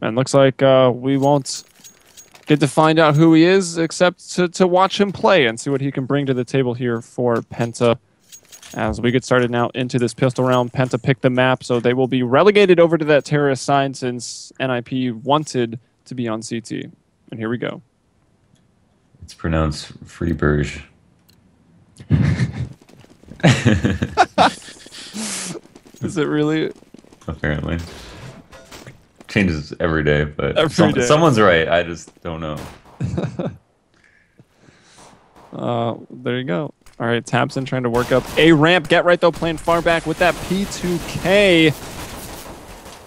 And looks like we won't get to find out who he is, except to watch him play and see what he can bring to the table here for Penta. As we get started now into this pistol round, Penta picked the map, so they will be relegated over to that terrorist side since NIP wanted to be on CT. And here we go. It's pronounced Freeburg. Is it really? Apparently. Changes every day, but every day. Someone's right. I just don't know. There you go. All right, Tabson trying to work up a ramp. Get right, though, playing far back with that P2K.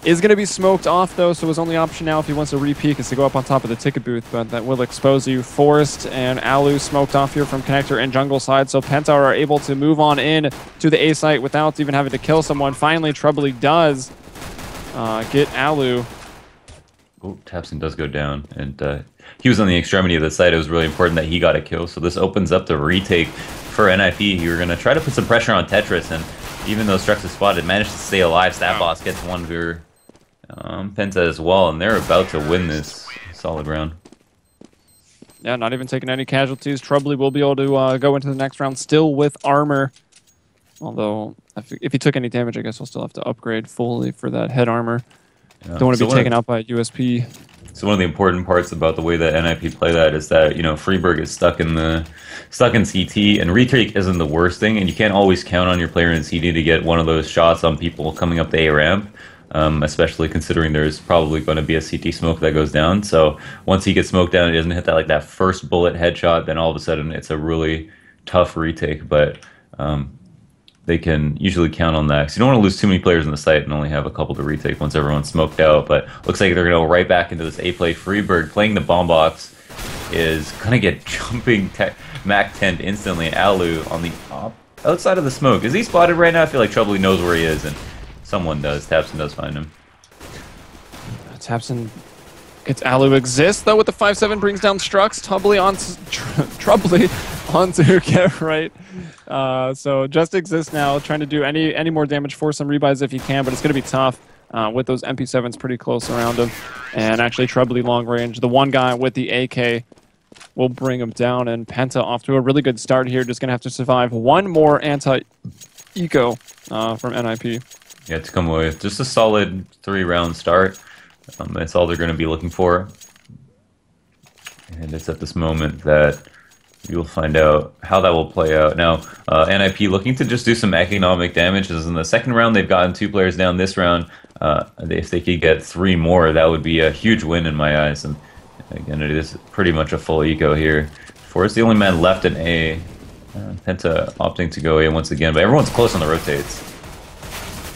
Is going to be smoked off, though, so his only option now if he wants to re-peek is to go up on top of the ticket booth, but that will expose you. Forrest and Alu smoked off here from Connector and Jungle side, so Penta are able to move on in to the A site without even having to kill someone. Finally, Troubley does get Alu. Oh, Tabson does go down, and he was on the extremity of the site. It was really important that he got a kill, so this opens up the retake for NIP. You're going to try to put some pressure on Tetris, and even though Strux is spotted, managed to stay alive. Stat Boss gets one for Penta as well, and they're about to win this solid round. Yeah, not even taking any casualties. Troubley will be able to go into the next round still with armor. Although, if he took any damage, I guess we'll still have to upgrade fully for that head armor. Yeah. Don't want to be taken out by USP. So one of the important parts about the way that NIP play that is that, you know, Freeburg is stuck in CT, and retake isn't the worst thing, and you can't always count on your player in CT to get one of those shots on people coming up the A ramp, especially considering there's probably going to be a CT smoke that goes down. So once he gets smoked down, he doesn't hit that first bullet headshot, then all of a sudden it's a really tough retake. But they can usually count on that, because you don't want to lose too many players in the site and only have a couple to retake once everyone's smoked out. But looks like they're going to go right back into this A play. Freeburg playing the bomb box is going to get jumping Mac 10 instantly. And Alu on the outside of the smoke. Is he spotted right now? I feel like Troubley knows where he is, and someone does. Tabson does find him. Tabson gets Alu exist, though, with the 5-7 brings down Strux. Troubley onto get right. So just exists now, trying to do any more damage, for some rebuys if you can, but it's going to be tough with those MP7s pretty close around him. And actually Troubley long range, the one guy with the AK will bring him down, and Penta off to a really good start here. Just going to have to survive one more anti-eco from NIP. Yeah, to come away with just a solid 3-round start. That's all they're going to be looking for. And it's at this moment that you'll find out how that will play out. Now, NIP looking to just do some economic damage. As in the second round, they've gotten 2 players down. This round, if they could get 3 more, that would be a huge win in my eyes. And again, it is pretty much a full eco here. Forrest, the only man left in A. Penta opting to go A once again, but everyone's close on the rotates.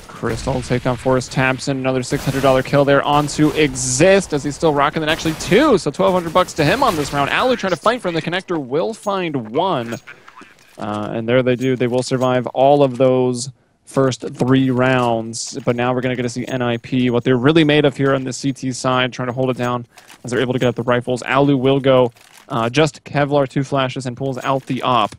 Crystal will take down Forrest Tabson. Another $600 kill there onto Exist, as he's still rocking, then actually 2, so $1,200 to him on this round. Alu trying to fight from the connector, will find 1. And there they do. They will survive all of those first 3 rounds. But now we're going to get to see NIP, what they're really made of here on the CT side, trying to hold it down as they're able to get up the rifles. Alu will go just Kevlar 2 flashes and pulls out the op.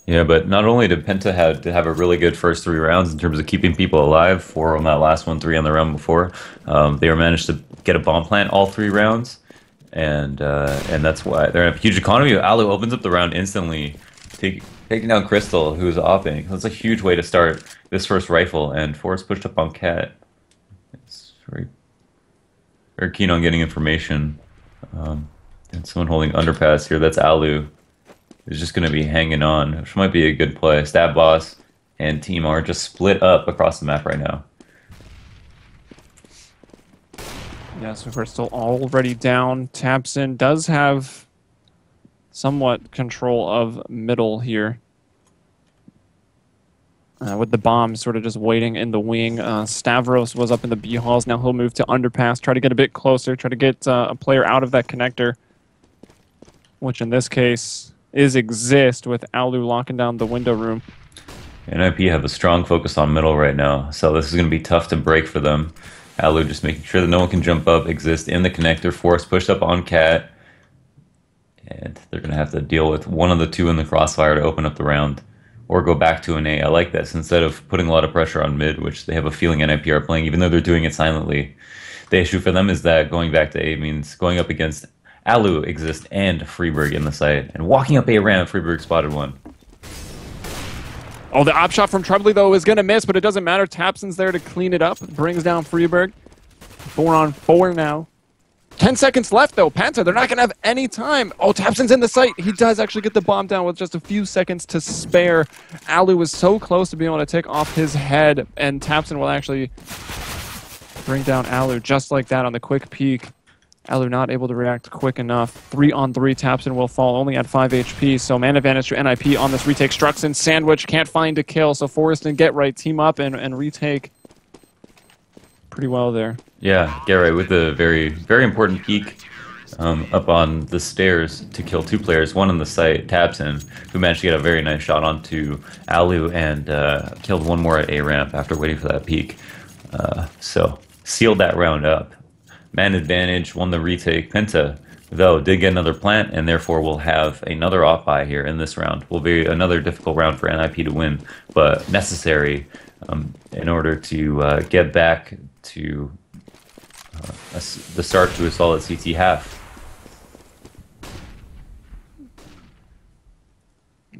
Yeah, but not only did Penta have a really good first 3 rounds in terms of keeping people alive, 4 on that last one, 3 on the round before, they were managed to get a bomb plant all 3 rounds, and that's why they're in a huge economy. Alu opens up the round instantly, taking down Crystal, who's opping. That's a huge way to start this first rifle, and Forrest pushed up on Cat. It's very, very keen on getting information. And someone holding underpass here, that's Alu. Is just going to be hanging on, which might be a good play. Stab Boss and Team are just split up across the map right now. Yeah, so we're still already down. Tabson does have somewhat control of middle here. With the bomb sort of just waiting in the wing. Stavros was up in the B halls. Now he'll move to underpass, try to get a bit closer, try to get a player out of that connector, which in this case is Exist, with Alu locking down the window room. NIP have a strong focus on middle right now, so this is going to be tough to break for them. Alu just making sure that no one can jump up. Exist in the connector, Force pushed up on Cat, and they're going to have to deal with one of the 2 in the crossfire to open up the round, or go back to an A. I like this, instead of putting a lot of pressure on mid, which they have a feeling NIP are playing, even though they're doing it silently. The issue for them is that going back to A means going up against Alu, Exist, and Freeberg in the site. And walking up A ramp, Freeberg spotted one. Oh, the op shot from Trebly, though, is going to miss, but it doesn't matter. Tapson's there to clean it up. Brings down Freeberg. 4-on-4 now. 10 seconds left, though. Penta, they're not going to have any time. Oh, Tapson's in the site. He does actually get the bomb down with just a few seconds to spare. Alu was so close to being able to take off his head, and Tapson will actually bring down Alu just like that on the quick peek. Alu not able to react quick enough. 3-on-3, Tapson will fall only at 5 HP, so man advantage to NIP on this retake. Struxon, Sandwich, can't find a kill, so Forrest and Get Right team up and retake pretty well there. Yeah, Get Right with a very, very important peek up on the stairs to kill 2 players, one on the site, Tapson, who managed to get a very nice shot onto Alu and killed one more at A ramp after waiting for that peek. So, sealed that round up. Man advantage, won the retake. Penta, though, did get another plant, and therefore will have another off-buy here in this round. Will be another difficult round for NIP to win, but necessary in order to get back to the start to a solid CT half.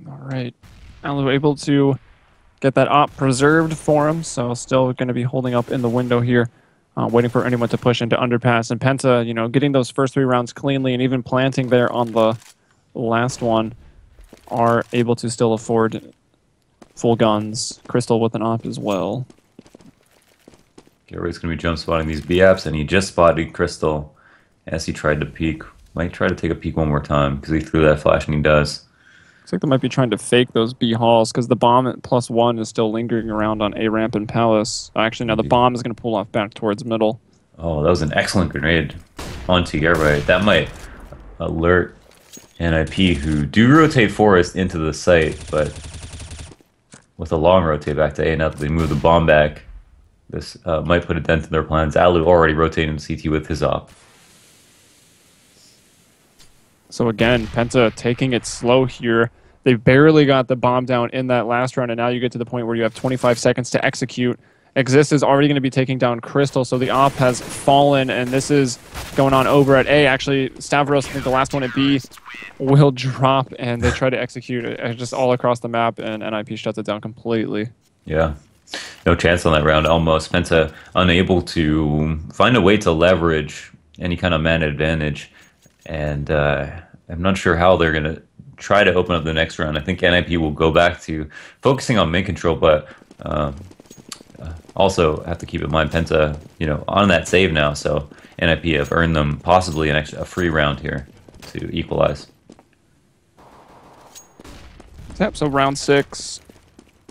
All right. Alu able to get that op preserved for him, so still going to be holding up in the window here. Waiting for anyone to push into underpass. And Penta, you know, getting those first 3 rounds cleanly and even planting there on the last one are able to still afford full guns. Crystal with an op as well. Garrett's going to be jump spotting these B-apps, and he just spotted Crystal as he tried to peek. Might try to take a peek one more time because he threw that flash, and he does. Looks like they might be trying to fake those B halls because the bomb at +1 is still lingering around on A ramp and Palace. Actually, now the bomb is going to pull off back towards middle. Oh, that was an excellent grenade onto Garrett. That might alert NIP, who do rotate Forest into the site, but with a long rotate back to A, now that they move the bomb back, this might put a dent in their plans. Alu already rotating to CT with his op. So again, Penta taking it slow here. They barely got the bomb down in that last round, and now you get to the point where you have 25 seconds to execute. Exist is already going to be taking down Crystal, so the op has fallen, and this is going on over at A. Actually, Stavros, I think the last one at B, will drop, and they try to execute it just all across the map, and NIP shuts it down completely. Yeah. No chance on that round, almost. Penta unable to find a way to leverage any kind of man advantage, and I'm not sure how they're going to try to open up the next round. I think NIP will go back to focusing on mid control, but also have to keep in mind Penta, you know, on that save now, so NIP have earned them possibly a free round here to equalize. Yep, so round 6.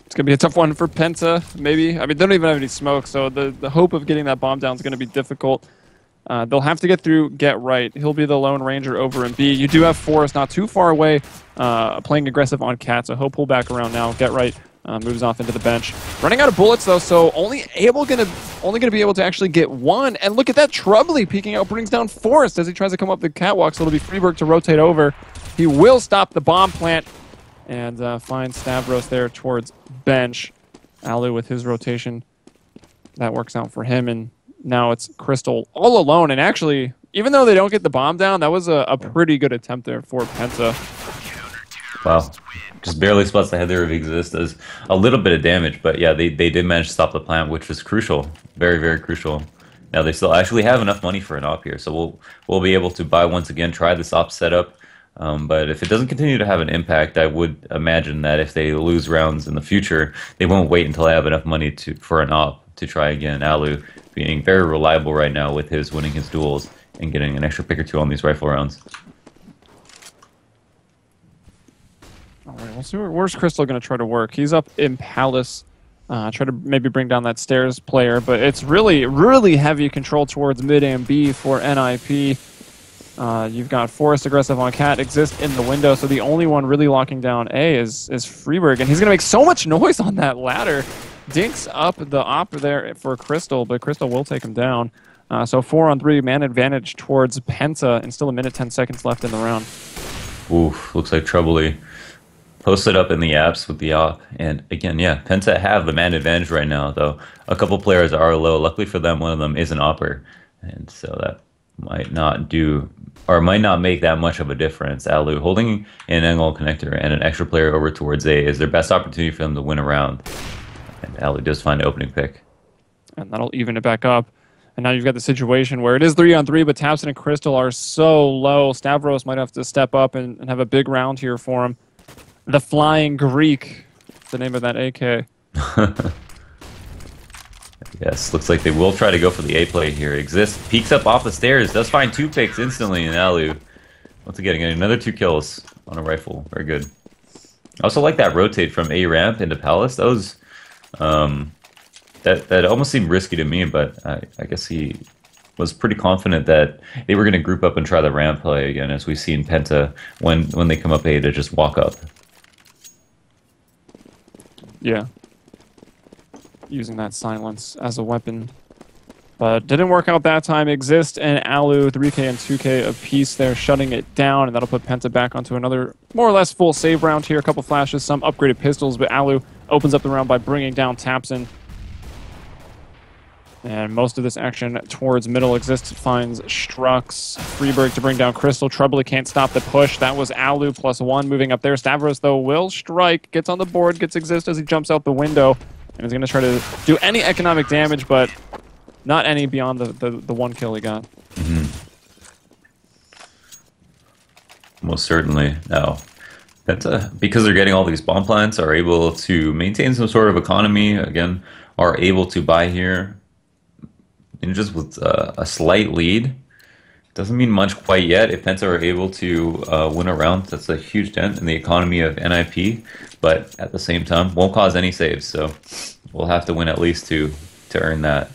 It's going to be a tough one for Penta, maybe. I mean, they don't even have any smoke, so the hope of getting that bomb down is going to be difficult. They'll have to get through Get Right. He'll be the Lone Ranger over in B. You do have Forrest not too far away, playing aggressive on Cat, so he'll pull back around now. Get Right moves off into the bench. Running out of bullets, though, so only gonna be able to actually get one. And look at that, Trebly peeking out, brings down Forrest as he tries to come up the catwalk, so it'll be Freeberg to rotate over. He will stop the bomb plant and find Stavros there towards bench. Alu with his rotation. That works out for him, and now it's Crystal all alone. And actually, even though they don't get the bomb down, that was a pretty good attempt there for Penta. Wow. Just barely spots the head there of Exist. Does a little bit of damage, but yeah, they did manage to stop the plant, which was crucial. Very, very crucial. Now they still actually have enough money for an op here, so we'll be able to buy once again, try this op setup. But if it doesn't continue to have an impact, I would imagine that if they lose rounds in the future, they won't wait until they have enough money for an op to try again. Alu being very reliable right now with his winning his duels and getting an extra pick or two on these rifle rounds. All right, we'll see where's Crystal going to try to work. He's up in Palace, try to maybe bring down that stairs player, but it's really, really heavy control towards mid and B for NIP. You've got Forrest aggressive on Cat, Exist in the window, so the only one really locking down A is Freeberg, and he's going to make so much noise on that ladder. Dinks up the op there for Crystal, but Crystal will take him down. So 4-on-3, man advantage towards Penta, and still a minute 10 seconds left in the round. Oof, looks like Trebly posted up in the apps with the op. And again, yeah, Penta have the man advantage right now, though a couple players are low. Luckily for them, one of them is an opper. And so that might not do, or might not make that much of a difference. Alu holding an angle connector and an extra player over towards A is their best opportunity for them to win a round. And Alu does find an opening pick. And that'll even it back up. And now you've got the situation where it is 3-on-3, but Tapson and Crystal are so low. Stavros might have to step up and have a big round here for him. The Flying Greek, the name of that AK. Yes, looks like they will try to go for the A play here. Exist peeks up off the stairs, does find 2 picks instantly in Alu. Once again, getting another 2 kills on a rifle. Very good. I also like that rotate from A ramp into Palace. That was that almost seemed risky to me, but I guess he was pretty confident that they were going to group up and try the ramp play again, as we see in Penta when they come up A to just walk up. Yeah. Using that silence as a weapon. But didn't work out that time. Exist and Alu, 3K and 2K apiece there, shutting it down, and that'll put Penta back onto another more or less full save round here. A couple flashes, some upgraded pistols, but Alu opens up the round by bringing down Tapson. And most of this action towards middle. Exist finds Strux. Freeberg to bring down Crystal. Trebly can't stop the push. That was Alu +1 moving up there. Stavros, though, will strike. Gets on the board, gets Exist as he jumps out the window. And he's going to try to do any economic damage, but not any beyond the 1 kill he got. Mm-hmm. Most certainly. Now, Penta, because they're getting all these bomb plants, are able to maintain some sort of economy. Again, are able to buy here. And just with a slight lead. Doesn't mean much quite yet. If Penta are able to win a round, that's a huge dent in the economy of NIP. But at the same time, won't cause any saves. So we'll have to win at least to earn that.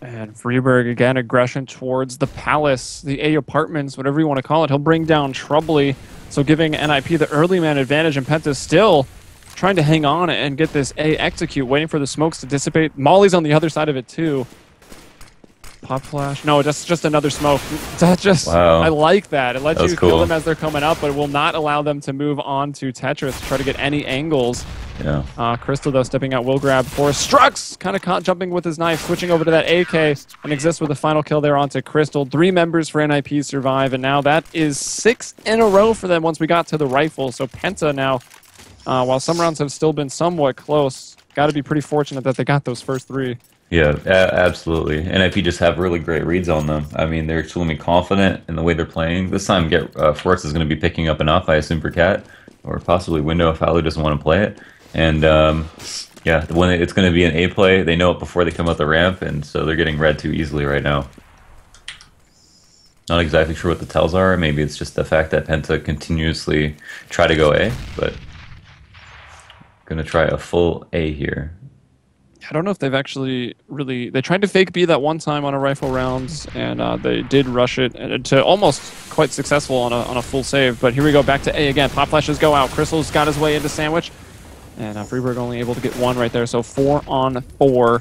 And Freeberg, again, aggression towards the Palace, the A apartments, whatever you want to call it. He'll bring down Trebly, so giving NIP the early man advantage, and Penta still trying to hang on and get this A execute, waiting for the smokes to dissipate. Molly's on the other side of it, too. Pop flash. No, just another smoke. That just, wow. I like that. It lets you kill them as they're coming up, but it will not allow them to move on to Tetris to try to get any angles. Yeah. Crystal, though, stepping out, will grab for Strux, kind of caught jumping with his knife, switching over to that AK, and Exists with the final kill there onto Crystal. 3 members for NIP survive, and now that is 6 in a row for them once we got to the rifle. So Penta now, while some rounds have still been somewhat close, got to be pretty fortunate that they got those first 3. Yeah, absolutely. NIP just have really great reads on them. I mean, they're extremely confident in the way they're playing. This time, Force is going to be picking up an off, I assume, for Cat, or possibly Window if Alu doesn't want to play it. And yeah, when it's going to be an A play, they know it before they come out the ramp, and so they're getting read too easily right now. Not exactly sure what the tells are. Maybe it's just the fact that Penta continuously try to go A, but going to try a full A here. I don't know if they've actually really... They tried to fake B that one time on a rifle round, and they did rush it to almost quite successful on a full save. But here we go, back to A again. Pop flashes go out. Crystal's got his way into Sandwich, and Freeberg only able to get 1 right there. So 4 on 4.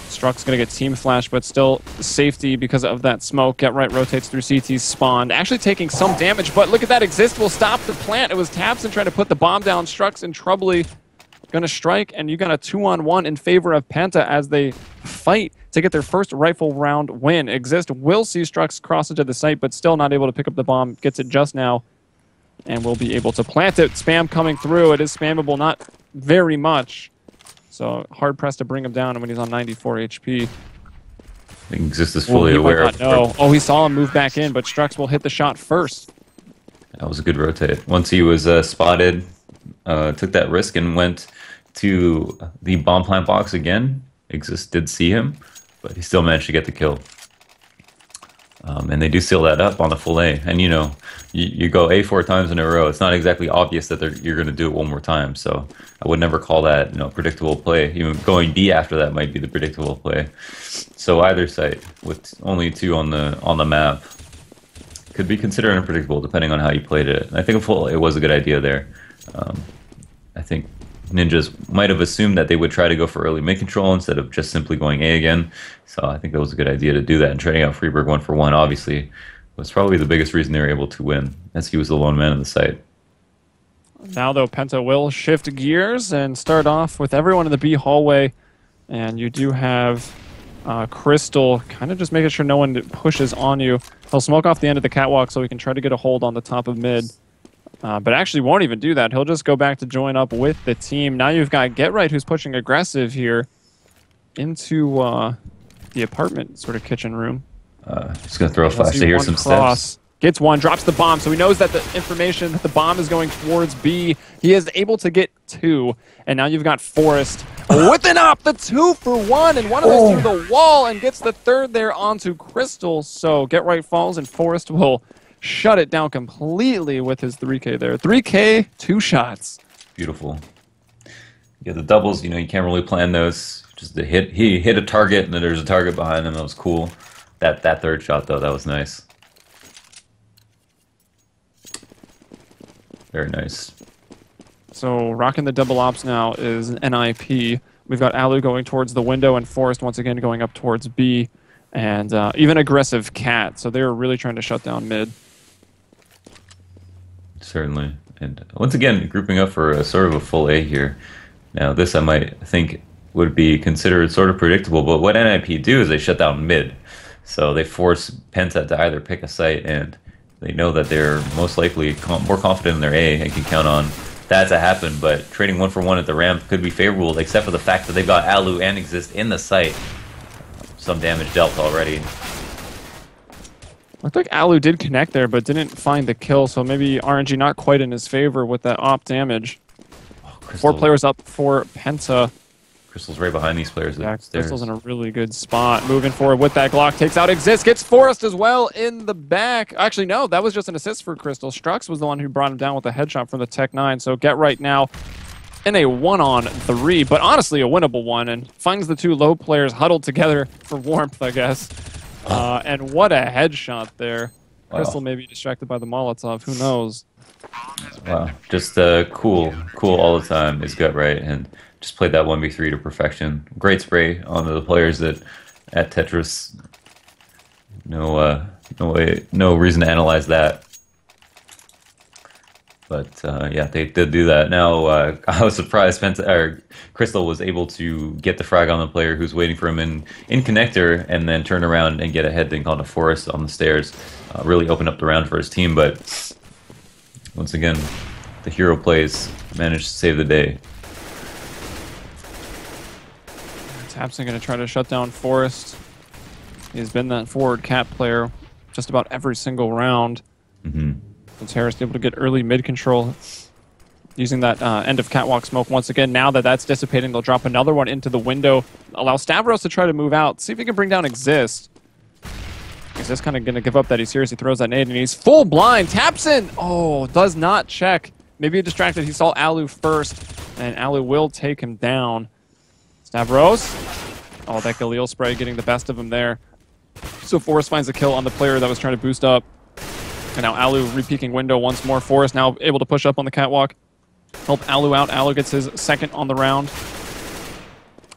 Struck's going to get team flash, but still safety because of that smoke. Get right rotates through CT's spawn. Actually taking some damage, but look at that. Exist will stop the plant. It was Tapson trying to put the bomb down. Struck's in Trebly going to strike, and you got a 2-on-1 in favor of Penta as they fight to get their first rifle round win. Exist will see Strux cross into the site, but still not able to pick up the bomb. Gets it just now, and will be able to plant it. Spam coming through. It is spammable, not very much. So hard-pressed to bring him down when he's on 94 HP. I think Exist is fully aware of... No. Oh, he saw him move back in, but Strux will hit the shot first. That was a good rotate. Once he was spotted, took that risk and went to the bomb plant box again. Exist did see him, but he still managed to get the kill. And they do seal that up on the full A. And you know, you go A 4 times in a row. It's not exactly obvious that you're going to do it one more time. So I would never call that predictable play. Even going B after that might be the predictable play. So either site with only 2 on the map could be considered unpredictable depending on how you played it. And I think it was a good idea there. I think Ninjas might have assumed that they would try to go for early mid control instead of just simply going A again. So I think that was a good idea to do that. And trading out Freeberg 1-for-1 obviously was probably the biggest reason they were able to win, as he was the lone man in the site. Now, though, Penta will shift gears and start off with everyone in the B hallway. And you do have Crystal kind of just making sure no one pushes on you. He'll smoke off the end of the catwalk so he can try to get a hold on the top of mid. But actually won't even do that. He'll just go back to join up with the team. Now you've got Get Right who's pushing aggressive here into the apartment sort of kitchen room. Just going to throw a flash to hear some steps. Gets one, drops the bomb, so he knows that the information that the bomb is going towards B. He is able to get 2, and now you've got Forrest whipping up the 2 for 1, and one of those through the wall and gets the 3rd there onto Crystal. So Get Right falls, and Forrest will shut it down completely with his 3K there. 3K, 2 shots. Beautiful. Yeah, the doubles, you know, you can't really plan those. Just the hit, he hit a target, and then there's a target behind him. That was cool. That 3rd shot, though, that was nice. Very nice. So rocking the double ops now is NIP. We've got Alu going towards the window and Forrest once again going up towards B. And even aggressive Cat. So they're really trying to shut down mid. Certainly. And once again, grouping up for a sort of a full A here. Now this I might think would be considered sort of predictable, but what NIP do is they shut down mid. So they force Penta to either pick a site, and they know that they're most likely more confident in their A and can count on that to happen, but trading 1 for 1 at the ramp could be favorable, except for the fact that they've got Alu and Exist in the site. Some damage dealt already. Looked like Alu did connect there, but didn't find the kill, so maybe RNG not quite in his favor with that op damage. Oh, 4 players up for Penta. Crystal's right behind these players. Yeah, Crystal's in a really good spot. Moving forward with that Glock. Takes out Exist. Gets Forrest as well in the back. Actually, no. That was just an assist for Crystal. Strux was the one who brought him down with a headshot from the Tech 9. So Get Right now in a 1-on-3. But honestly, a winnable one. And finds the 2 low players huddled together for warmth, I guess. And what a headshot there. Wow. Crystal may be distracted by the Molotov. Who knows? Wow. Just cool all the time is Get Right. And just played that 1v3 to perfection. Great spray onto the players that at Tetris. No reason to analyze that. But yeah, they did do that. Now I was surprised Crystal was able to get the frag on the player who's waiting for him in connector, and then turn around and get a head dink on the Forest on the stairs. Really opened up the round for his team, but once again, the hero plays managed to save the day. Tapson going to try to shut down Forrest. He's been that forward Cat player just about every single round. Since Harris able to get early mid control using that end of catwalk smoke once again. Now that that's dissipating, they'll drop another one into the window. Allow Stavros to try to move out. See if he can bring down Exist. Exist kind of going to give up that he's serious. He throws that nade and he's full blind. Tapson! Oh, does not check. Maybe distracted. He saw Alu first, and Alu will take him down. Stavros. Oh, that Galil spray getting the best of him there. So Forrest finds a kill on the player that was trying to boost up. And now Alu re-peeking window once more. Forrest now able to push up on the catwalk. Help Alu out. Alu gets his 2nd on the round.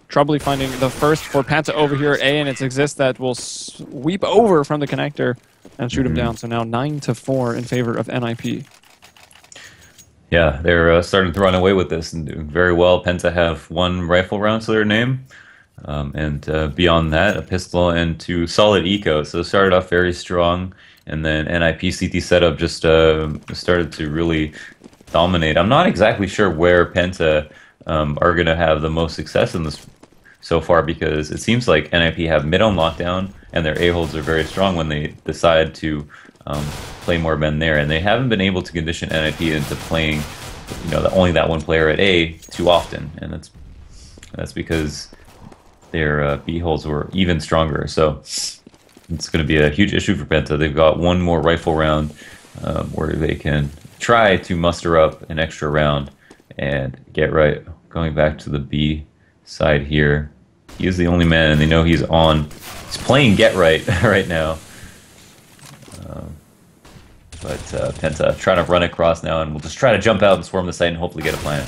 Troubly finding the 1st for Penta over here at A, and it's Exist that will sweep over from the connector and shoot him down. So now 9-4 in favor of NIP. Yeah, they're starting to run away with this and doing very well. Penta have 1 rifle round to their name. And beyond that, a pistol and 2 solid eco. So it started off very strong. And then NIP CT setup just started to really dominate. I'm not exactly sure where Penta are going to have the most success in this so far, because it seems like NIP have mid on lockdown, and their A-holds are very strong when they decide to play more men there. And they haven't been able to condition NIP into playing, only that 1 player at A too often. And that's because their B-holds were even stronger. So it's going to be a huge issue for Penta. They've got 1 more rifle round where they can try to muster up an extra round and Get Right. Going back to the B side here. He is the only man, and they know he's on. He's playing Get Right right now. But Penta trying to run across now, and we'll just try to jump out and swarm the site and hopefully get a plant.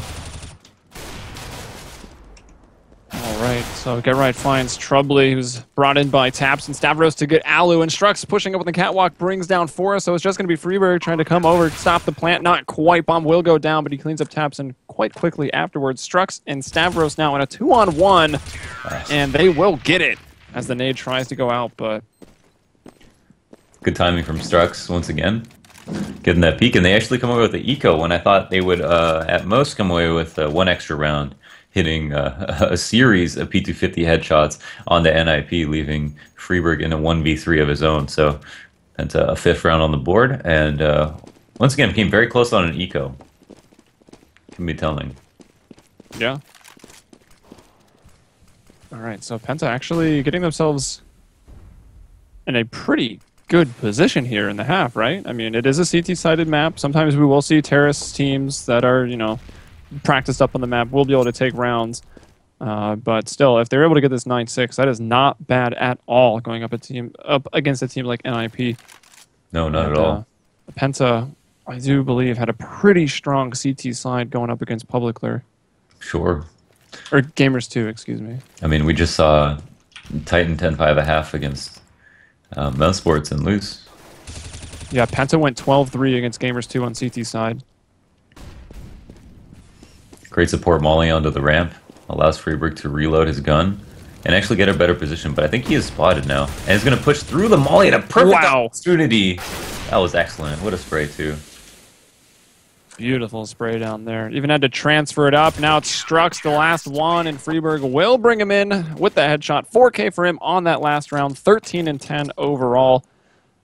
Alright, so Get Right finds Troubly, who's brought in by Taps and Stavros to get Alu, and Strux pushing up on the catwalk brings down Forrest, so it's just going to be Freeberg trying to come over, stop the plant. Not quite. Bomb will go down, but he cleans up Taps and quite quickly afterwards. Strux and Stavros now in a 2-on-1, and they will get it. as the nade tries to go out, but... Good timing from Strux once again. Getting that peak, and they actually come away with the eco when I thought they would at most come away with one extra round, hitting a series of P250 headshots on the NIP, leaving Freeberg in a 1v3 of his own. So that's a 5th round on the board, and once again came very close on an eco. Can be telling. Yeah. All right, so Penta actually getting themselves in a pretty good position here in the half, right? I mean, it is a CT-sided map. Sometimes we will see terrorist teams that are, you know, practiced up on the map will be able to take rounds. But still, if they're able to get this 9-6, that is not bad at all going up against a team like NIP. No, not at all. Penta, I do believe, had a pretty strong CT side going up against Public there. Sure. Or Gamers 2, excuse me. I mean, we just saw Titan 10-5.5 against Mousesports and lose. Yeah, Penta went 12-3 against Gamers 2 on CT side. Great support molly onto the ramp. Allows Freeberg to reload his gun and actually get a better position. But I think he is spotted now. And he's going to push through the molly at a perfect opportunity. That was excellent. What a spray, too. Beautiful spray down there. Even had to transfer it up. Now it's Strux, the last one, and Freeberg will bring him in with the headshot. 4K for him on that last round. 13 and 10 overall.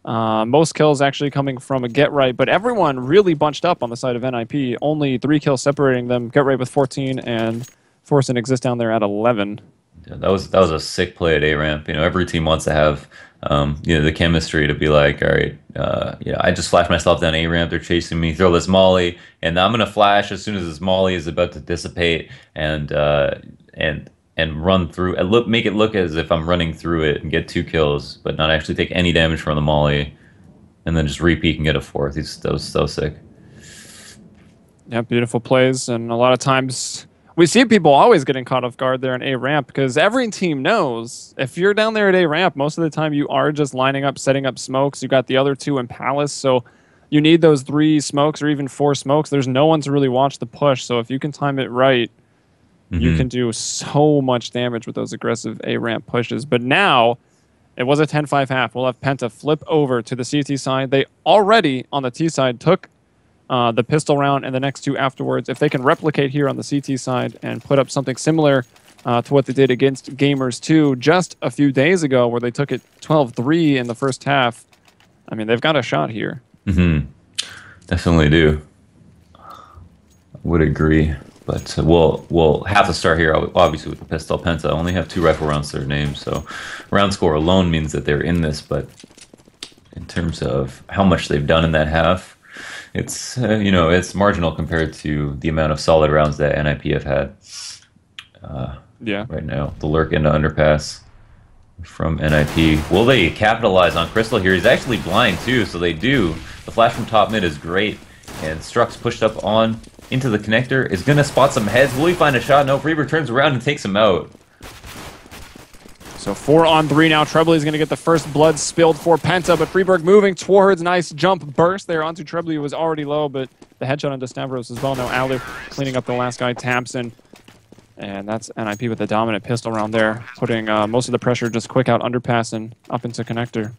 Most kills actually coming from a Get Right, but everyone really bunched up on the side of NIP. Only 3 kills separating them. Get Right with 14 and Force and Exist down there at 11. Yeah, that was a sick play at A ramp. You know, every team wants to have you know, the chemistry to be like, all right, yeah, I just flashed myself down A ramp. They're chasing me. Throw this molly, and I'm gonna flash as soon as this molly is about to dissipate, and run through and make it look as if I'm running through it and get 2 kills, but not actually take any damage from the molly, and then just repeat and get a 4th. That was so sick. Yeah, beautiful plays, and a lot of times we see people always getting caught off guard there in A ramp because every team knows if you're down there at A ramp, most of the time you are just lining up, setting up smokes. You got the other 2 in Palace, so you need those 3 smokes or even 4 smokes. There's no one to really watch the push, so if you can time it right, you can do so much damage with those aggressive A ramp pushes. But now it was a 10-5 half. We'll have Penta flip over to the CT side. They already on the T side took the pistol round and the next 2 afterwards. If they can replicate here on the CT side and put up something similar to what they did against Gamers 2 just a few days ago where they took it 12-3 in the first half, I mean, they've got a shot here. Definitely do. Would agree. But we'll have to start here, obviously, with the pistol. Penta only have 2 rifle rounds to their name, so round score alone means that they're in this. But in terms of how much they've done in that half, it's you know, it's marginal compared to the amount of solid rounds that NIP have had. Yeah. Right now, the lurk into underpass from NIP. Will they capitalize on Crystal here? He's actually blind too, so they do. The flash from top mid is great, and Strux pushed up on into the connector, is going to spot some heads. Will he find a shot? No, Freeberg turns around and takes him out. So 4-on-3 now. Trebly is going to get the first blood spilled for Penta, but Freeberg moving towards. Nice jump burst there onto Trebly, who was already low, but the headshot onto Stavros as well. Now Aller cleaning up the last guy, Tamsin. And that's NIP with the dominant pistol round there, putting most of the pressure just quick out underpass and up into connector.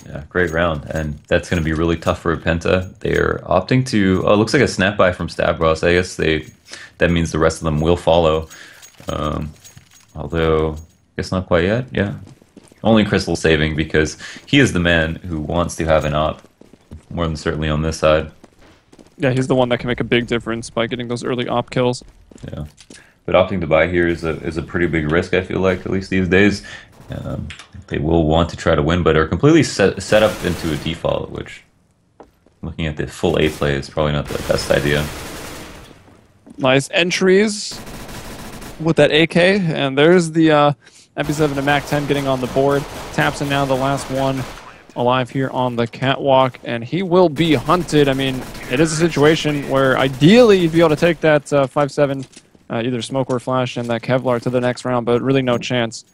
Yeah, great round, and that's going to be really tough for Penta. They're opting to, oh, it looks like a snap by from Stavros. I guess that means the rest of them will follow. Although, I guess not quite yet, yeah. Only Crystal saving because he is the man who wants to have an op, more than certainly on this side. Yeah, he's the one that can make a big difference by getting those early op kills. Yeah, but opting to buy here is a pretty big risk, I feel like, at least these days. They will want to try to win, but are completely set up into a default, which, looking at the full A play, is probably not the best idea. Nice entries with that AK, and there's the MP7 and MAC-10 getting on the board. Tapson now the last one alive here on the catwalk, and he will be hunted. I mean, it is a situation where ideally you'd be able to take that 5.7, either smoke or flash, and that Kevlar to the next round, but really no chance.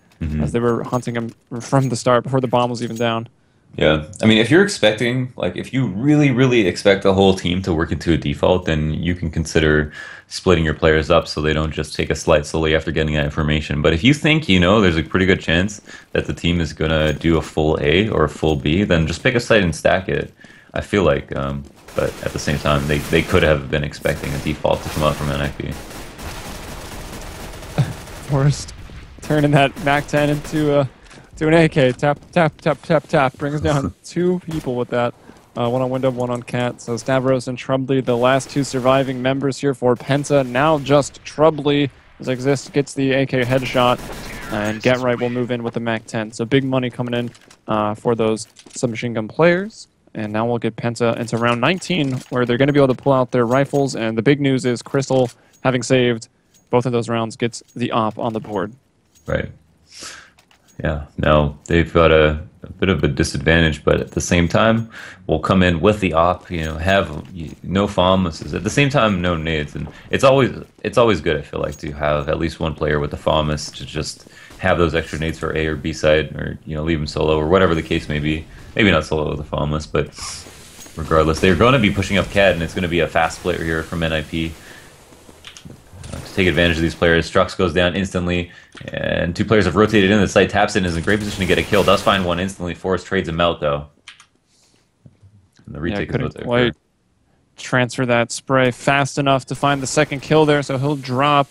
As they were hunting him from the start before the bomb was even down. Yeah, I mean, if you're expecting, like, if you really, really expect the whole team to work into a default, then you can consider splitting your players up so they don't just take a slight slowly after getting that information. But if you think, there's a pretty good chance that the team is gonna do a full A or a full B, then just pick a site and stack it. I feel like, but at the same time, they could have been expecting a default to come out from NIP. Forrest turning that MAC-10 into to an AK. Tap, tap, tap, tap, tap. Brings down 2 people with that. One on Window, one on Cat. So Stavros and Trubly, the last 2 surviving members here for Penta. Now just Trubly, as Exist gets the AK headshot. And Get Right will move in with the MAC-10. So big money coming in for those submachine gun players. And now we'll get Penta into round 19, where they're going to be able to pull out their rifles. And the big news is Crystal, having saved both of those rounds, gets the op on the board. Right. Yeah. Now they've got a bit of a disadvantage, but at the same time, we'll come in with the op. Have no FOMUses. At the same time, no nades, and it's always good. I feel like to have at least one player with the FOMUS to just have those extra nades for A or B side, or leave them solo or whatever the case may be. Maybe not solo with the FOMUS, but regardless, they're going to be pushing up CAD, and it's going to be a fast split here from NIP. To take advantage of these players, Strux goes down instantly, and 2 players have rotated in. The site taps in, is in a great position to get a kill. Does find one instantly. Forrest trades him out though. And the retake is couldn't quite transfer that spray fast enough to find the second kill there, so he'll drop.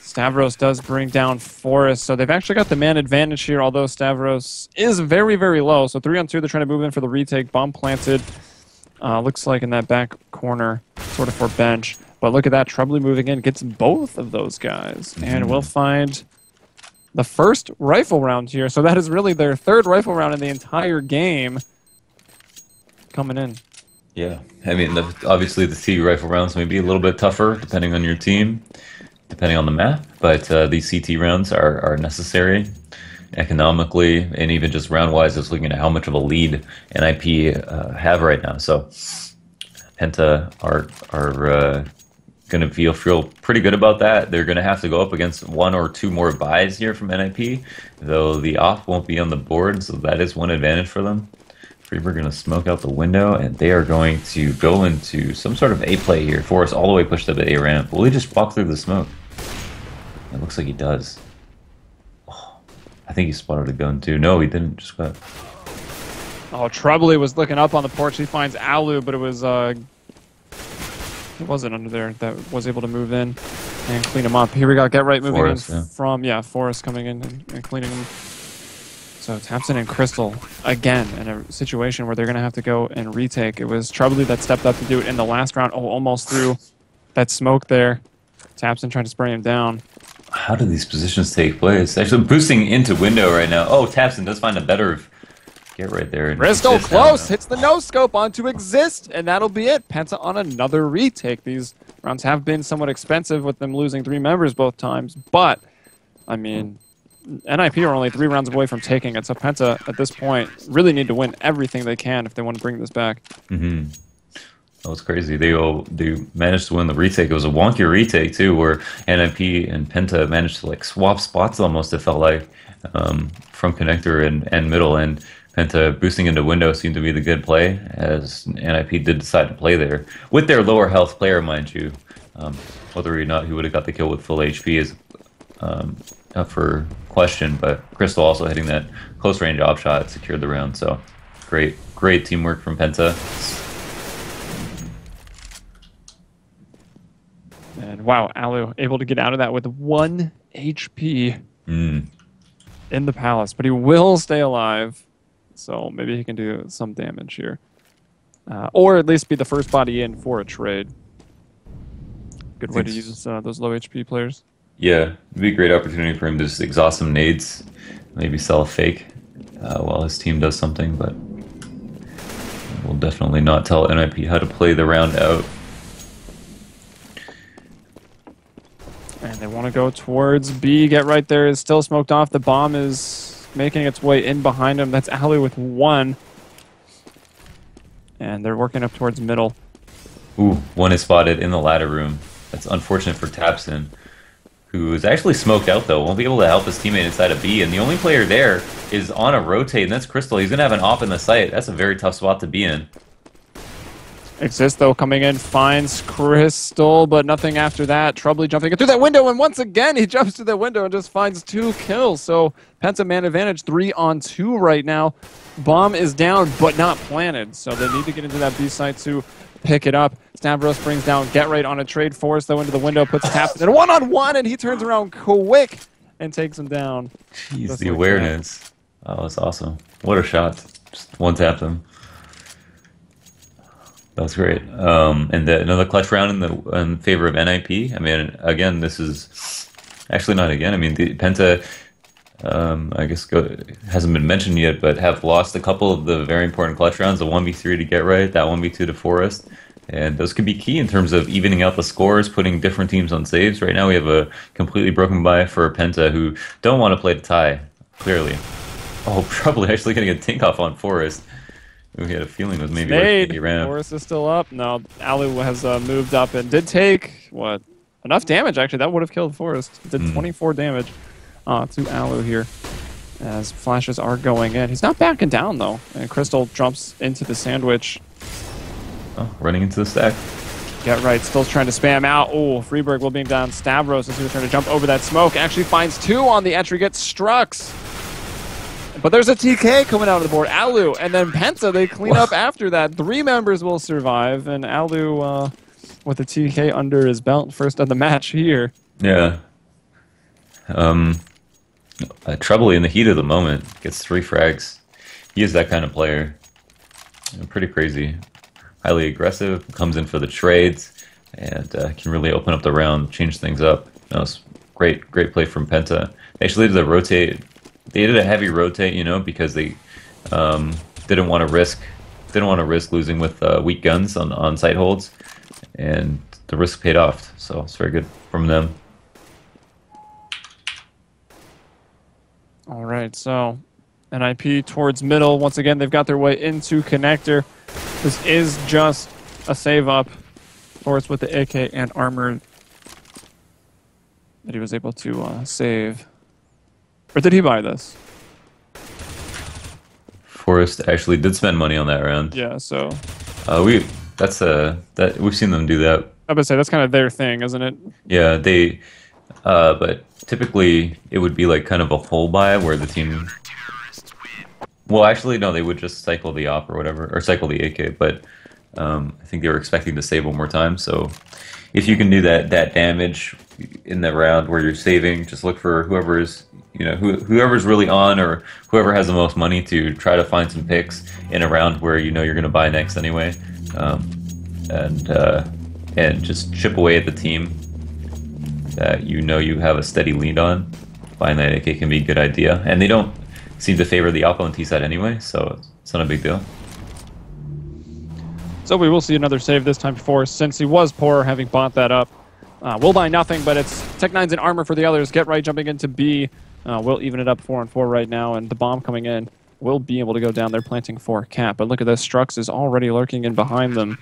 Stavros does bring down Forrest, so they've actually got the man advantage here, although Stavros is very, very low. So 3-on-2, they're trying to move in for the retake. Bomb planted, looks like in that back corner, sort of for bench. But look at that, Trubly moving in, gets both of those guys. And we'll find the first rifle round here. So that is really their 3rd rifle round in the entire game coming in. Yeah, I mean, obviously the CT rifle rounds may be a little bit tougher depending on your team, depending on the map, but these CT rounds are necessary economically, and even just round-wise, just looking at how much of a lead NIP have right now. So Penta are going to feel pretty good about that. They're going to have to go up against 1 or 2 more buys here from NIP, though the op won't be on the board, so that is one advantage for them. Freeberg going to smoke out the window, and they are going to go into some sort of A play here. Forrest all the way pushed up at A ramp. Will he just walk through the smoke? It looks like he does. Oh, I think he spotted a gun too. No, he didn't. Just got. Oh, Trubly was looking up on the porch. He finds Alu, but it wasn't under there that was able to move in and clean him up. Here we got Get Right moving Forrest, in from Forrest coming in and cleaning him. So Tapson and Crystal again in a situation where they're going to have to go and retake. It was Trubly that stepped up to do it in the last round. Oh, almost through that smoke there. Tapson trying to spray him down. How do these positions take place? Actually, boosting into window right now. Oh, Tapson does find a better Get Right there. Crystal close, hits the no-scope onto Exist, and that'll be it. Penta on another retake. These rounds have been somewhat expensive with them losing 3 members both times, but, I mean, NIP are only 3 rounds away from taking it, so Penta, at this point, really need to win everything they can if they want to bring this back. Mm-hmm. That was crazy. They managed to win the retake. It was a wonky retake, too, where NIP and Penta managed to, like, swap spots almost, it felt like, from connector and middle, and Penta boosting into window seemed to be the good play, as NIP did decide to play there. With their lower health player, mind you. Whether or not he would have got the kill with full HP is up for question, but Crystal also hitting that close range op shot secured the round, so great teamwork from Penta. And wow, Alu able to get out of that with 1 HP in the palace, but he will stay alive. So maybe he can do some damage here. Or at least be the first body in for a trade. Good way to use those low HP players. Yeah, it'd be a great opportunity for him to just exhaust some nades. Maybe sell a fake while his team does something, but we'll definitely not tell NIP how to play the round out. And they want to go towards B. Get Right there is still smoked off. The bomb is making its way in behind him. That's Alu with 1. And they're working up towards middle. Ooh, 1 is spotted in the ladder room. That's unfortunate for Tapson, who is actually smoked out though. Won't be able to help his teammate inside of B. And the only player there is on a rotate, and that's Crystal. He's going to have an op in the site. That's a very tough spot to be in. Exist, though, coming in, finds Crystal, but nothing after that. Troubly jumping through that window, and once again, he jumps through that window and just finds 2 kills. So, Penta man advantage, 3 on 2 right now. Bomb is down, but not planted, so they need to get into that B site to pick it up. Stavros brings down Get Right on a trade. Forrest, though, into the window, puts Taps in one-on-one, and he turns around quick and takes him down. Jeez, just the like awareness. That. Oh, that's awesome. What a shot. Just one-tapped him. That was great. And another clutch round in favor of NIP. I mean, again, this is actually not again. I mean, the Penta, I guess, hasn't been mentioned yet, but have lost a couple of the very important clutch rounds. The 1v3 to Get Right, that 1v2 to Forest. And those could be key in terms of evening out the scores, putting different teams on saves. Right now, we have a completely broken bye for Penta, who don't want to play the tie, clearly. Oh, probably actually going to get Tink off on Forest. We had a feeling it was maybe Made. He ran. Forrest is still up. No, Alu has moved up and did take, what, enough damage, actually. That would have killed Forrest. Did 24 damage to Alu here as flashes are going in. He's not backing down, though. And Crystal jumps into the sandwich. Oh, running into the stack. Get Right, still trying to spam out. Oh, Freeberg will being down. Stavros as he was trying to jump over that smoke. Actually finds 2 on the entry, gets Strux. But there's a TK coming out of the board. Alu and then Penta, they clean up after that. 3 members will survive, and Alu with the TK under his belt, first of the match here. Yeah. Troubly in the heat of the moment. Gets 3 frags. He is that kind of player. Pretty crazy. Highly aggressive, comes in for the trades, and can really open up the round, change things up. That was great play from Penta. They actually did the rotate. They did a heavy rotate, you know, because they didn't want to risk losing with weak guns on site holds, and the risk paid off. So it's very good from them. All right, so NIP towards middle. Once again, they've got their way into connector. This is just a save up. Forrest with the AK and armor that he was able to save. Or did he buy this? Forrest actually did spend money on that round. Yeah, so we've seen them do that. I would say that's kind of their thing, isn't it? Yeah, they but typically it would be like kind of a whole buy where the team. Well, actually, no, they would just cycle the op or whatever, or cycle the AK. But I think they were expecting to save one more time. So if you can do that damage in that round where you're saving, just look for whoever's whoever's really on or whoever has the most money to try to find some picks in a round where you know you're going to buy next anyway, and just chip away at the team that you know you have a steady lead on. Buying that AK can be a good idea, and they don't seem to favor the opponent T side anyway, so it's not a big deal. So we will see another save this time for, since he was poor, having bought that up. We'll buy nothing, but it's Tech9's in armor for the others. Get Right jumping into B. We'll even it up 4-4 right now, and the bomb coming in will be able to go down there, planting for Cap. But look at this, Strux is already lurking in behind them.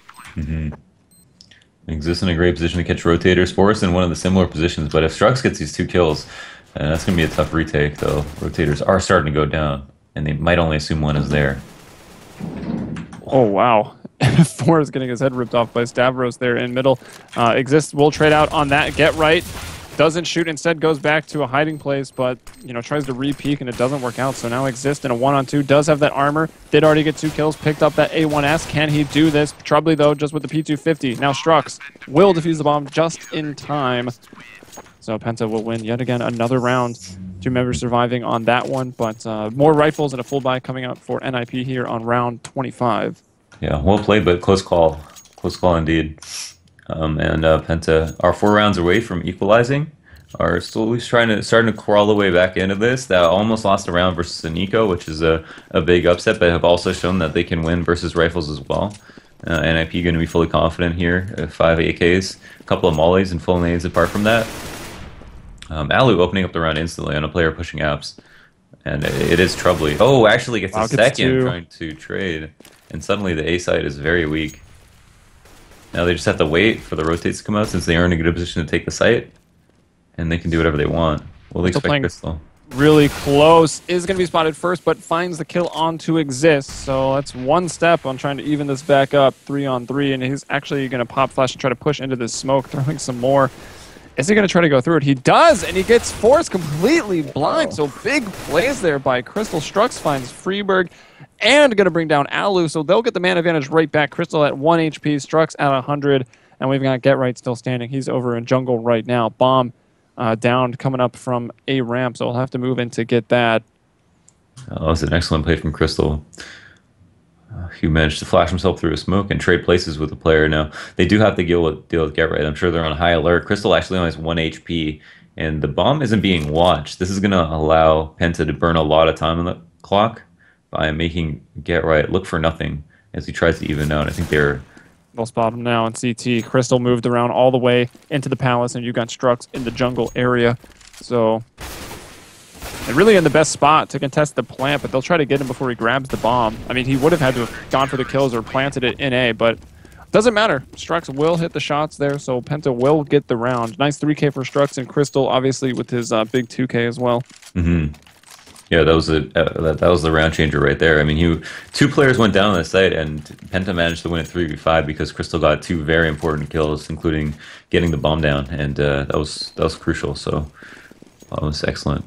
Exists in a great position to catch rotators. Forrest in one of the similar positions, but if Strux gets these 2 kills, that's going to be a tough retake, though. Rotators are starting to go down, and they might only assume one is there. Oh, wow. Forrest getting his head ripped off by Stavros there in middle. Exist will trade out on that. Get Right doesn't shoot, instead goes back to a hiding place, but tries to re-peek and it doesn't work out. So now Exist in a 1-on-2 does have that armor, did already get 2 kills, picked up that A1S. Can he do this? Troubly though, just with the P250. Now Strux will defuse the bomb just in time. So Penta will win yet again another round. 2 members surviving on that one, but more rifles and a full buy coming out for NIP here on round 25. Yeah, well played, but close call. Close call indeed. And Penta are 4 rounds away from equalizing. Are slowly starting to crawl the way back into this. That almost lost a round versus Nico, which is a big upset, but have also shown that they can win versus rifles as well. NIP going to be fully confident here. 5 AKs, a couple of mollies, and full nades apart from that. Alu opening up the round instantly on a player pushing apps. And it is Troubly. Oh, actually gets a second trying to trade. And suddenly the A side is very weak. Now they just have to wait for the rotates to come out since they are in a good position to take the site. And they can do whatever they want. Will they expect Crystal? really close. Is going to be spotted first, but finds the kill onto Exist. So that's one step on trying to even this back up 3-on-3, and he's actually going to pop flash and try to push into this smoke, throwing some more. Is he going to try to go through it? He does, and he gets forced completely blind. So big plays there by Crystal. Strux finds Freeberg and going to bring down Alu. So they'll get the man advantage right back. Crystal at 1 HP, Strux at 100, and we've got Get Right still standing. He's over in jungle right now. Bomb down, coming up from a ramp, so we'll have to move in to get that. Oh, that was an excellent play from Crystal. He managed to flash himself through a smoke and trade places with the player. Now, they do have to deal with Get Right. I'm sure they're on high alert. Crystal actually only has 1 HP, and the bomb isn't being watched. This is going to allow Penta to burn a lot of time on the clock by making Get Right look for nothing as he tries to even out. I think they're... They'll spot him now in CT. Crystal moved around all the way into the palace, and you got Strux in the jungle area. So they're really in the best spot to contest the plant, but they'll try to get him before he grabs the bomb. I mean, he would have had to have gone for the kills or planted it in A, but doesn't matter. Strux will hit the shots there, so Penta will get the round. Nice 3K for Strux, and Crystal, obviously, with his big 2K as well. Mm-hmm. Yeah, that was the round changer right there. I mean, 2 players went down on the site, and Penta managed to win at 3v5 because Crystal got 2 very important kills, including getting the bomb down, and that was crucial. So that was excellent.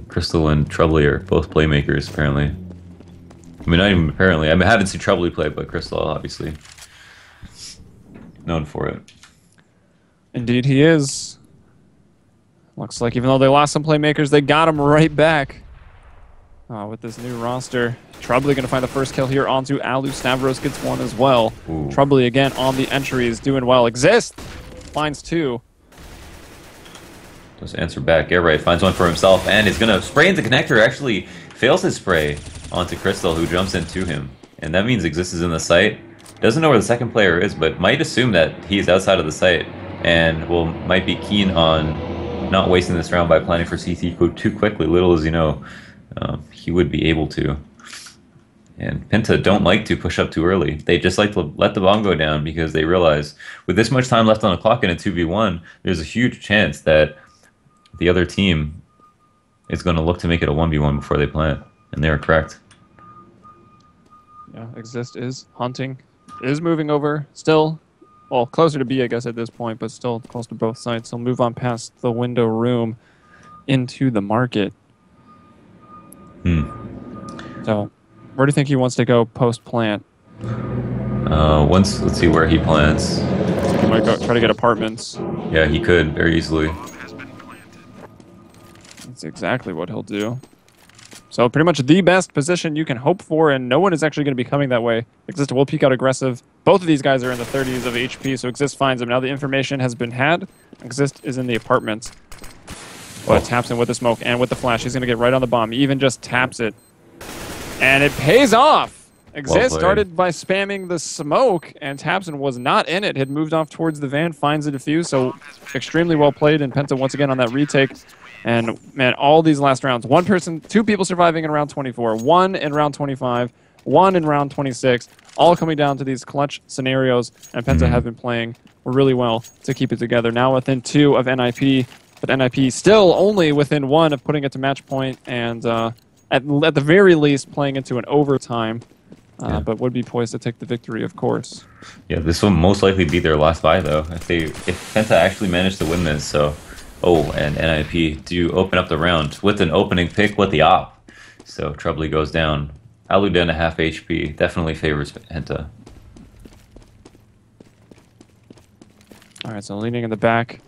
Crystal and Troubly are both playmakers, apparently. I mean, not even apparently. I mean, I haven't seen Troubly play, but Crystal obviously known for it. Indeed, he is. Looks like even though they lost some playmakers, they got him right back. With this new roster, Troubly going to find the first kill here onto Alu. Stavros gets 1 as well. Ooh. Troubly again on the entries, doing well. Exist finds 2. Does answer back. Get Right finds 1 for himself and is going to spray into connector. Actually fails his spray onto Crystal, who jumps into him. And that means Exist is in the site. Doesn't know where the second player is, but might assume that he's outside of the site and might be keen on not wasting this round by planning for CT too quickly. Little as you know, he would be able to. And Penta don't like to push up too early. They just like to let the bomb go down because they realize with this much time left on the clock in a 2v1, there's a huge chance that the other team is going to look to make it a 1v1 before they plant. And they are correct. Yeah, Exist is hunting, is moving over, still, well, closer to B, I guess, at this point, but still close to both sides. So move on past the window room into the market. So, where do you think he wants to go post-plant? Let's see where he plants. He might go try to get apartments. Yeah, he could very easily. That's exactly what he'll do. So pretty much the best position you can hope for, and no one is actually going to be coming that way. Exist will peek out aggressive. Both of these guys are in the 30s of HP, so Exist finds him. Now the information has been had. Exist is in the apartments. But taps him with the smoke and with the flash. He's going to get right on the bomb. He even just taps it. And it pays off! Exist started by spamming the smoke, and Tapson was not in it. Had moved off towards the van, finds the defuse, so extremely well played, and Penta once again on that retake. And, man, all these last rounds. 2 people surviving in round 24, 1 in round 25, 1 in round 26, all coming down to these clutch scenarios, and Penta have been playing really well to keep it together. Now within 2 of NIP, but NIP still only within 1 of putting it to match point, and at the very least playing into an overtime, but would be poised to take the victory, of course. Yeah, this will most likely be their last buy, though, if Penta actually managed to win this. So, and NIP do open up the round with an opening pick with the op. So Troubly goes down. Alu down to half HP. Definitely favors Penta. All right, so leaning in the back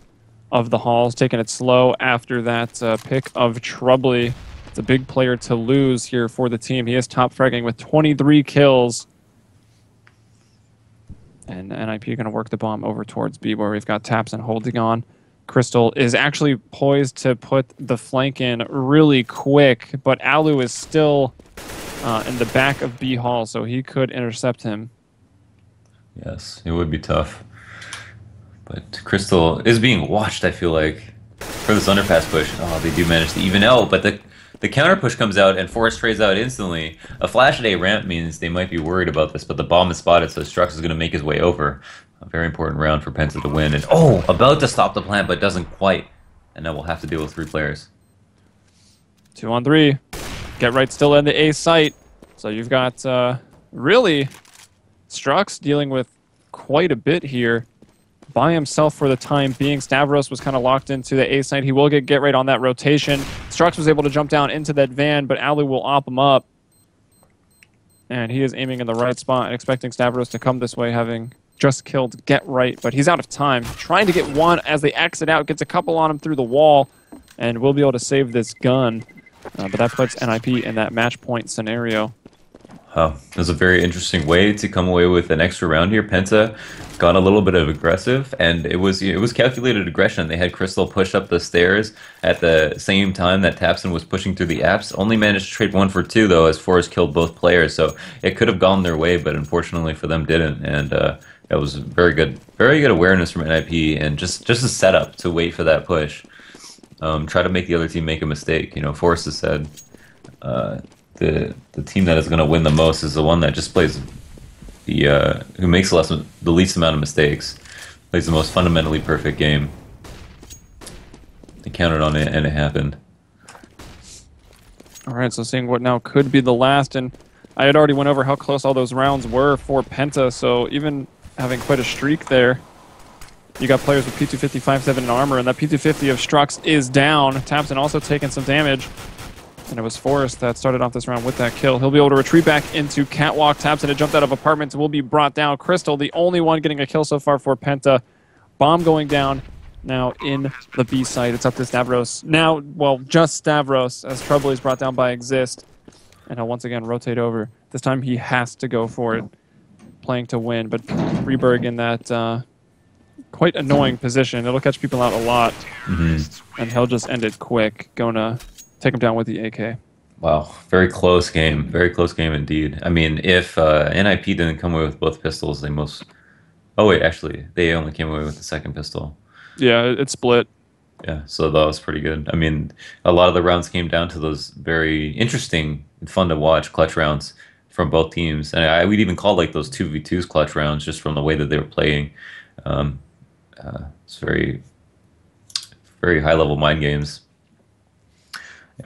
of the halls, taking it slow after that pick of Troubly. It's a big player to lose here for the team. He is top fragging with 23 kills. And NIP are going to work the bomb over towards B, where we've got Tapson holding on. Crystal is actually poised to put the flank in really quick, but Alu is still in the back of B hall, so he could intercept him. Yes, it would be tough. But Crystal is being watched, I feel like, for this underpass push. Oh, they do manage to even out, but the counter push comes out and Forrest trades out instantly. A flash at A ramp means they might be worried about this, but the bomb is spotted, so Strux is going to make his way over. A very important round for Penta to win. And about to stop the plant, but doesn't quite. And now we'll have to deal with 3 players. 2-on-3. Get right still in the A site. So you've got really Strux dealing with quite a bit here by himself for the time being. Stavros was kind of locked into the A site. He will get right on that rotation. Strux was able to jump down into that van, but Ali will op him up. And he is aiming in the right spot and expecting Stavros to come this way, having just killed Get Right. But he's out of time. Trying to get one as they exit out. Gets a couple on him through the wall. And will be able to save this gun. But that puts NIP in that match point scenario. It was a very interesting way to come away with an extra round here. Penta got a little bit of aggressive, and it was calculated aggression. They had Crystal push up the stairs at the same time that Tapson was pushing through the apps. Only managed to trade 1 for 2 though, as Forrest killed both players. So it could have gone their way, but unfortunately for them, didn't. And that was very good awareness from NIP, and just a setup to wait for that push. Try to make the other team make a mistake. You know, Forrest has said. The team that is going to win the most is the one that just plays who makes the least amount of mistakes, plays the most fundamentally perfect game. They counted on it, and it happened. All right, so seeing what now could be the last, and I had already went over how close all those rounds were for Penta, so even having quite a streak there, you got players with P250, 5.7 in armor, and that P250 of Strux is down. Tapson also taking some damage. And it was Forrest that started off this round with that kill. He'll be able to retreat back into Catwalk. Tapson had jumped out of apartments and will be brought down. Crystal, the only one getting a kill so far for Penta. Bomb going down now in the B site. It's up to Stavros. Now, well, just Stavros, as Trouble is brought down by Exist. And he'll once again rotate over. This time he has to go for it, playing to win. But Freeberg in that quite annoying position. It'll catch people out a lot. And he'll just end it quick, going to take him down with the AK. Wow, very close game. Very close game indeed. I mean, if NIP didn't come away with both pistols, they most... Oh wait, actually, they only came away with the second pistol. Yeah, it split. Yeah, so that was pretty good. I mean, a lot of the rounds came down to those very interesting and fun to watch clutch rounds from both teams. And we'd even call like those 2v2s clutch rounds just from the way that they were playing. It's very, very high-level mind games.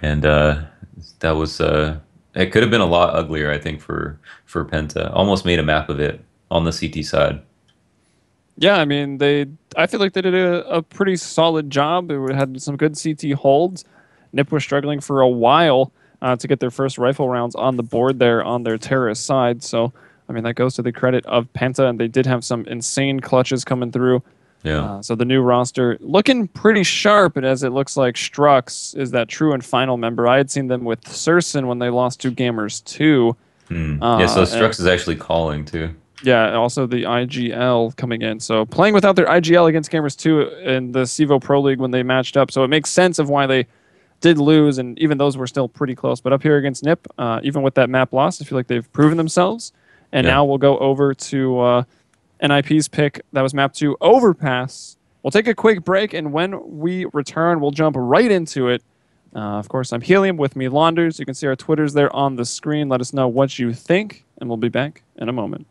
And that was it could have been a lot uglier, I think, for Penta. Almost made a map of it on the CT side. Yeah, I mean, I feel like they did a pretty solid job. They had some good CT holds. Nip was struggling for a while to get their first rifle rounds on the board there on their terrorist side. So, I mean, that goes to the credit of Penta, and they did have some insane clutches coming through. Yeah. So the new roster looking pretty sharp, and as it looks like Strux is that true and final member. I had seen them with Surson when they lost to Gamers 2. Yeah, so Strux is actually calling too. Yeah, also the IGL coming in. So playing without their IGL against Gamers 2 in the CEVO Pro League when they matched up. So it makes sense of why they did lose, and even those were still pretty close. But up here against NIP, even with that map loss, I feel like they've proven themselves. And now we'll go over to NIP's pick that was mapped to Overpass. We'll take a quick break, and when we return, we'll jump right into it. Of course, I'm Helium with me, Launders. You can see our Twitters there on the screen. Let us know what you think, and we'll be back in a moment.